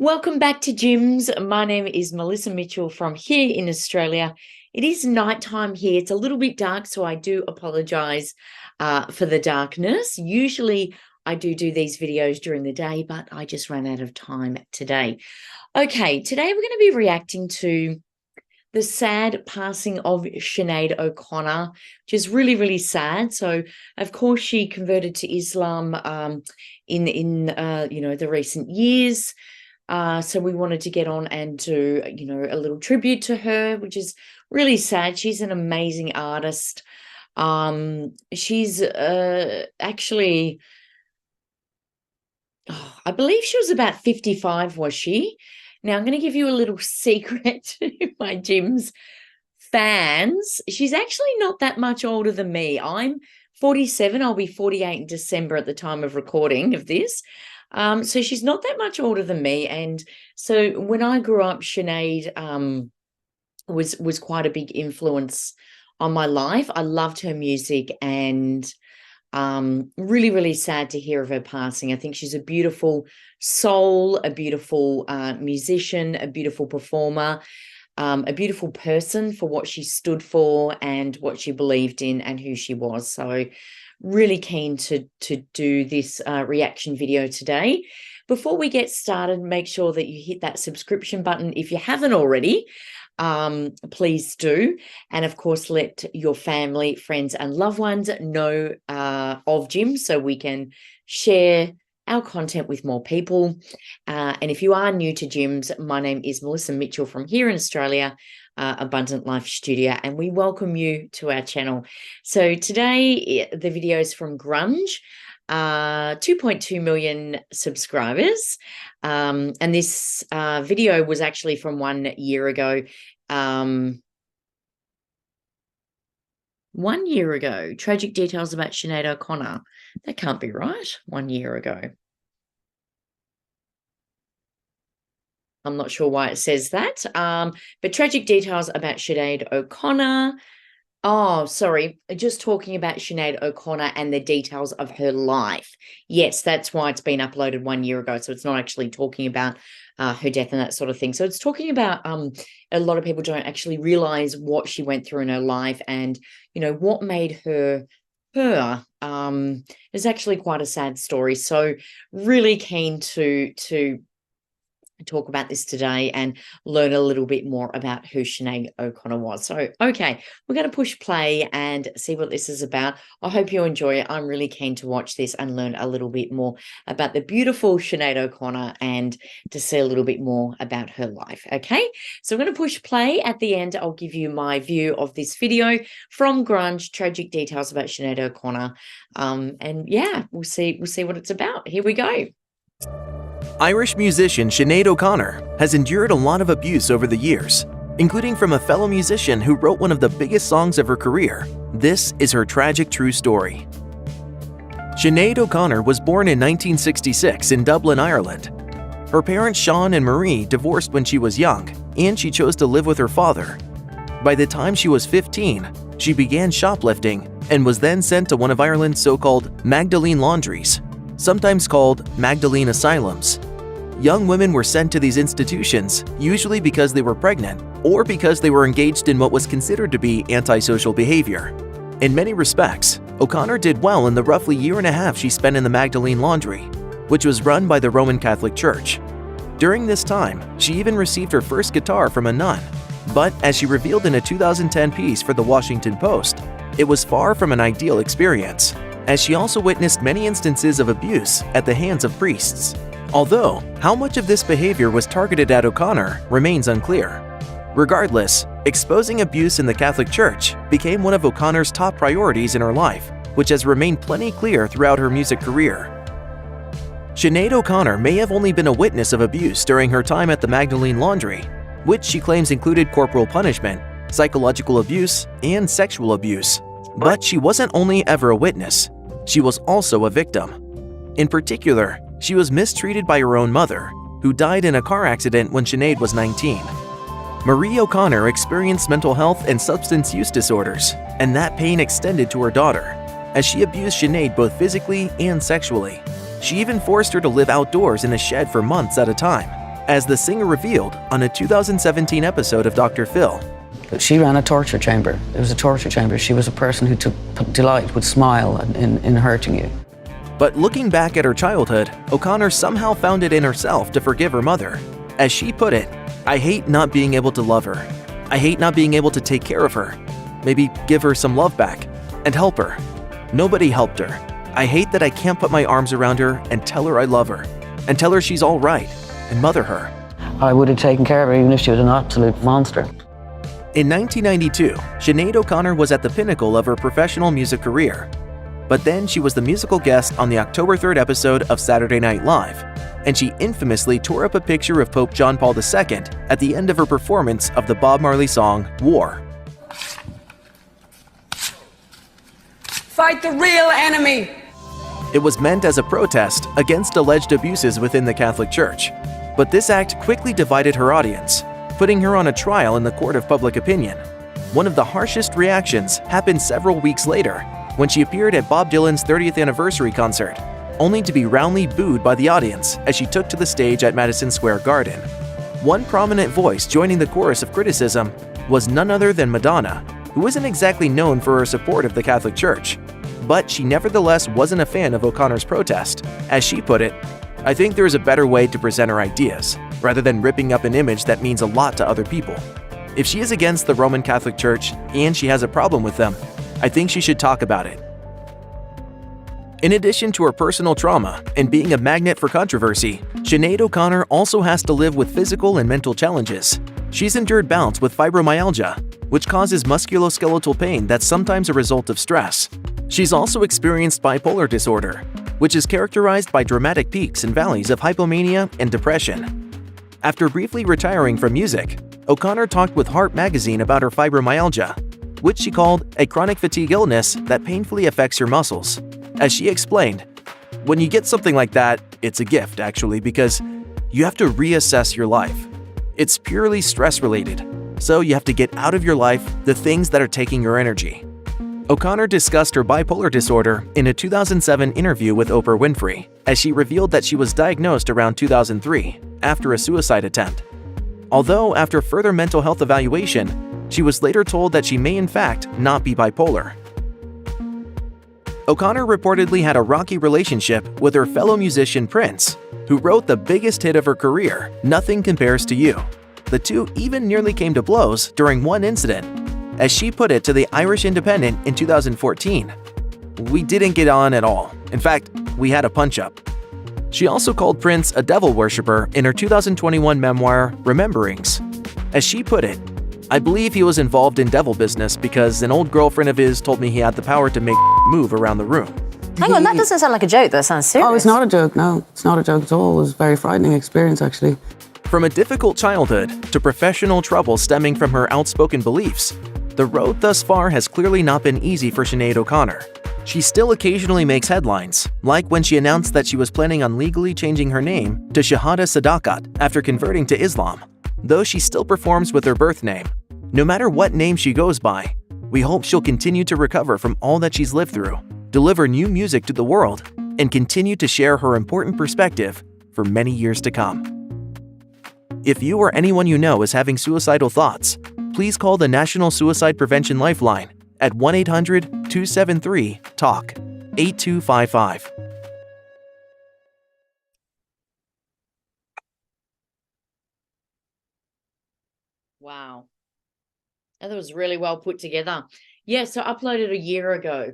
Welcome back to Gyms. My name is Melissa Mitchell from here in Australia. It is nighttime here. It's a little bit dark, so I do apologize for the darkness. Usually I do these videos during the day, but I just ran out of time today. Okay, today we're going to be reacting to the sad passing of Sinead O'Connor, which is really, really sad. So, of course, she converted to Islam in the recent years. So we wanted to get on and do, a little tribute to her, which is really sad. She's an amazing artist. She's actually, I believe she was about 55, was she? Now, I'm going to give you a little secret to my Gyms fans. She's actually not that much older than me. I'm 47. I'll be 48 in December at the time of recording of this. So she's not that much older than me. And so when I grew up, Sinead was quite a big influence on my life. I loved her music, and really, really sad to hear of her passing. I think she's a beautiful soul, a beautiful musician, a beautiful performer, a beautiful person for what she stood for and what she believed in and who she was. So really keen to do this reaction video today. Before we get started, make sure that you hit that subscription button if you haven't already. Please do. And of course, let your family, friends and loved ones know of Gyms so we can share our content with more people. And if you are new to Gyms, my name is Melissa Mitchell from here in Australia, Abundant Life Studio, and we welcome you to our channel. So today the video is from Grunge, 2.2 million subscribers, and this video was actually from 1 year ago. 1 year ago. Tragic details about Sinead O'Connor. That can't be right. 1 year ago. I'm not sure why it says that. But tragic details about Sinead O'Connor. Oh, sorry. Just talking about Sinead O'Connor and the details of her life. Yes, that's why it's been uploaded 1 year ago. So it's not actually talking about her death and that sort of thing. So it's talking about a lot of people don't actually realize what she went through in her life and, what made her her. It's actually quite a sad story. So really keen to talk about this today and learn a little bit more about who Sinead O'Connor was. So, okay, we're going to push play and see what this is about. I hope you enjoy it. I'm really keen to watch this and learn a little bit more about the beautiful Sinead O'Connor and to see a little bit more about her life. Okay, so I'm going to push play. At the end, I'll give you my view of this video from Grunge, tragic details about Sinead O'Connor. And yeah, we'll see what it's about. Here we go. Irish musician Sinead O'Connor has endured a lot of abuse over the years, including from a fellow musician who wrote one of the biggest songs of her career. This is her tragic true story. Sinead O'Connor was born in 1966 in Dublin, Ireland. Her parents Sean and Marie divorced when she was young, and she chose to live with her father. By the time she was 15, she began shoplifting and was then sent to one of Ireland's so-called Magdalene laundries, sometimes called Magdalene asylums. Young women were sent to these institutions usually because they were pregnant or because they were engaged in what was considered to be antisocial behavior. In many respects, O'Connor did well in the roughly year and a half she spent in the Magdalene laundry, which was run by the Roman Catholic Church. During this time, she even received her first guitar from a nun. But as she revealed in a 2010 piece for the Washington Post, it was far from an ideal experience, as she also witnessed many instances of abuse at the hands of priests. Although, how much of this behavior was targeted at O'Connor remains unclear. Regardless, exposing abuse in the Catholic Church became one of O'Connor's top priorities in her life, which has remained plenty clear throughout her music career. Sinead O'Connor may have only been a witness of abuse during her time at the Magdalene laundry, which she claims included corporal punishment, psychological abuse, and sexual abuse. But she wasn't only ever a witness, she was also a victim. In particular, she was mistreated by her own mother, who died in a car accident when Sinead was 19. Marie O'Connor experienced mental health and substance use disorders, and that pain extended to her daughter, as she abused Sinead both physically and sexually. She even forced her to live outdoors in a shed for months at a time. as the singer revealed on a 2017 episode of Dr. Phil. She ran a torture chamber. It was a torture chamber. She was a person who took delight, would smile in hurting you. But looking back at her childhood, O'Connor somehow found it in herself to forgive her mother. As she put it, "I hate not being able to love her. I hate not being able to take care of her. Maybe give her some love back and help her. Nobody helped her. I hate that I can't put my arms around her and tell her I love her, and tell her she's all right, and mother her." I would have taken care of her even if she was an absolute monster. In 1992, Sinead O'Connor was at the pinnacle of her professional music career. But then she was the musical guest on the October 3rd episode of Saturday Night Live, and she infamously tore up a picture of Pope John Paul II at the end of her performance of the Bob Marley song, War. Fight the real enemy. It was meant as a protest against alleged abuses within the Catholic Church. But this act quickly divided her audience, putting her on a trial in the court of public opinion. One of the harshest reactions happened several weeks later when she appeared at Bob Dylan's 30th anniversary concert, only to be roundly booed by the audience as she took to the stage at Madison Square Garden. One prominent voice joining the chorus of criticism was none other than Madonna, who isn't exactly known for her support of the Catholic Church. But she nevertheless wasn't a fan of O'Connor's protest. As she put it, "I think there is a better way to present her ideas, rather than ripping up an image that means a lot to other people. If she is against the Roman Catholic Church and she has a problem with them, I think she should talk about it." In addition to her personal trauma and being a magnet for controversy, Sinead O'Connor also has to live with physical and mental challenges. She's endured bouts with fibromyalgia, which causes musculoskeletal pain that's sometimes a result of stress. She's also experienced bipolar disorder, which is characterized by dramatic peaks and valleys of hypomania and depression. After briefly retiring from music, O'Connor talked with Heart magazine about her fibromyalgia, which she called a chronic fatigue illness that painfully affects your muscles. As she explained, "When you get something like that, it's a gift actually, because you have to reassess your life. It's purely stress-related, so you have to get out of your life the things that are taking your energy." O'Connor discussed her bipolar disorder in a 2007 interview with Oprah Winfrey, as she revealed that she was diagnosed around 2003 after a suicide attempt. Although after further mental health evaluation, she was later told that she may in fact not be bipolar. O'Connor reportedly had a rocky relationship with her fellow musician Prince, who wrote the biggest hit of her career, "Nothing Compares to You." The two even nearly came to blows during one incident. As she put it to the Irish Independent in 2014, "We didn't get on at all. In fact, we had a punch-up." She also called Prince a devil worshipper in her 2021 memoir, Rememberings. As she put it, "I believe he was involved in devil business because an old girlfriend of his told me he had the power to make move around the room." Hang on, that doesn't sound like a joke. That sounds serious. Oh, it's not a joke. No, it's not a joke at all. It was a very frightening experience, actually. From a difficult childhood to professional trouble stemming from her outspoken beliefs, the road thus far has clearly not been easy for Sinead O'Connor. She still occasionally makes headlines, like when she announced that she was planning on legally changing her name to Shahada Sadakat after converting to Islam, though she still performs with her birth name. No matter what name she goes by, we hope she'll continue to recover from all that she's lived through, deliver new music to the world, and continue to share her important perspective for many years to come. If you or anyone you know is having suicidal thoughts, please call the National Suicide Prevention Lifeline at 1-800-273-TALK, 8255. Wow. That was really well put together. Yeah, so uploaded a year ago.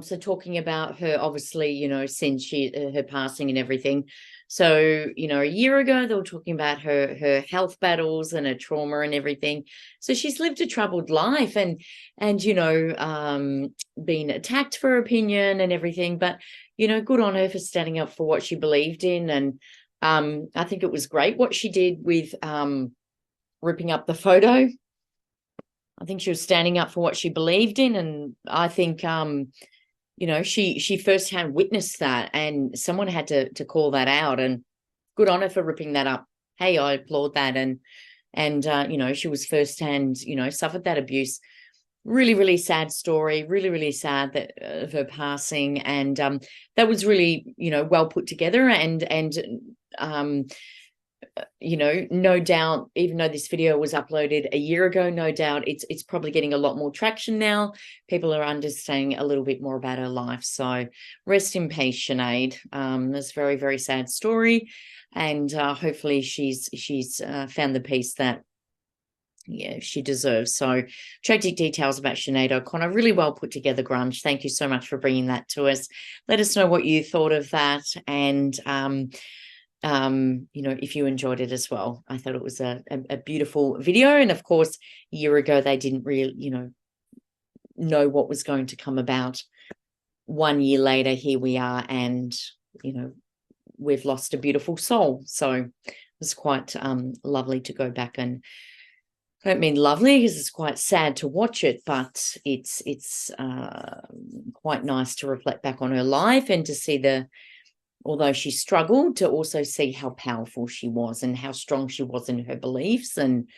So talking about her, obviously, since her passing and everything. So, a year ago, they were talking about her health battles and her trauma and everything. So she's lived a troubled life and been attacked for her opinion and everything. But, good on her for standing up for what she believed in. And I think it was great what she did with ripping up the photo. I think she was standing up for what she believed in. And I think, she firsthand witnessed that, and someone had to call that out, and good on her for ripping that up. Hey, I applaud that. And she was firsthand, suffered that abuse. Really, really sad story. Really, really sad that of her passing. And that was really, well put together. And you know, no doubt, even though this video was uploaded a year ago, no doubt it's probably getting a lot more traction now. People are understanding a little bit more about her life. So rest in peace, Sinead. It's a very, very sad story. And hopefully she's found the peace that she deserves. So tragic details about Sinead O'Connor, really well put together, Grunge. Thank you so much for bringing that to us. Let us know what you thought of that, and you know, if you enjoyed it as well. I thought it was a beautiful video, and of course a year ago they didn't really, you know what was going to come about. 1 year later, here we are, and you know, we've lost a beautiful soul. So it was quite lovely to go back, and I don't mean lovely because it's quite sad to watch it, but it's quite nice to reflect back on her life and to see although she struggled, to also see how powerful she was and how strong she was in her beliefs. And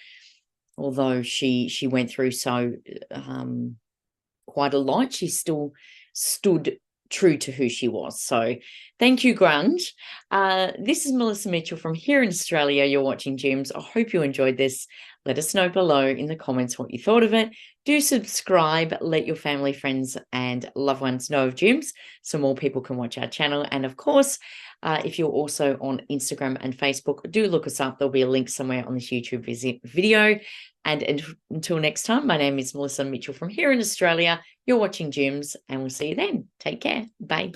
although she went through so quite a lot, she still stood true to who she was. So thank you, Grunge. This is Melissa Mitchell from here in Australia. You're watching Gems. I hope you enjoyed this. Let us know below in the comments what you thought of it. Do subscribe, let your family, friends and loved ones know of Gems so more people can watch our channel. And of course, if you're also on Instagram and Facebook, do look us up. There'll be a link somewhere on this YouTube video. And until next time, my name is Melissa Mitchell from here in Australia. You're watching Gems, and we'll see you then. Take care. Bye.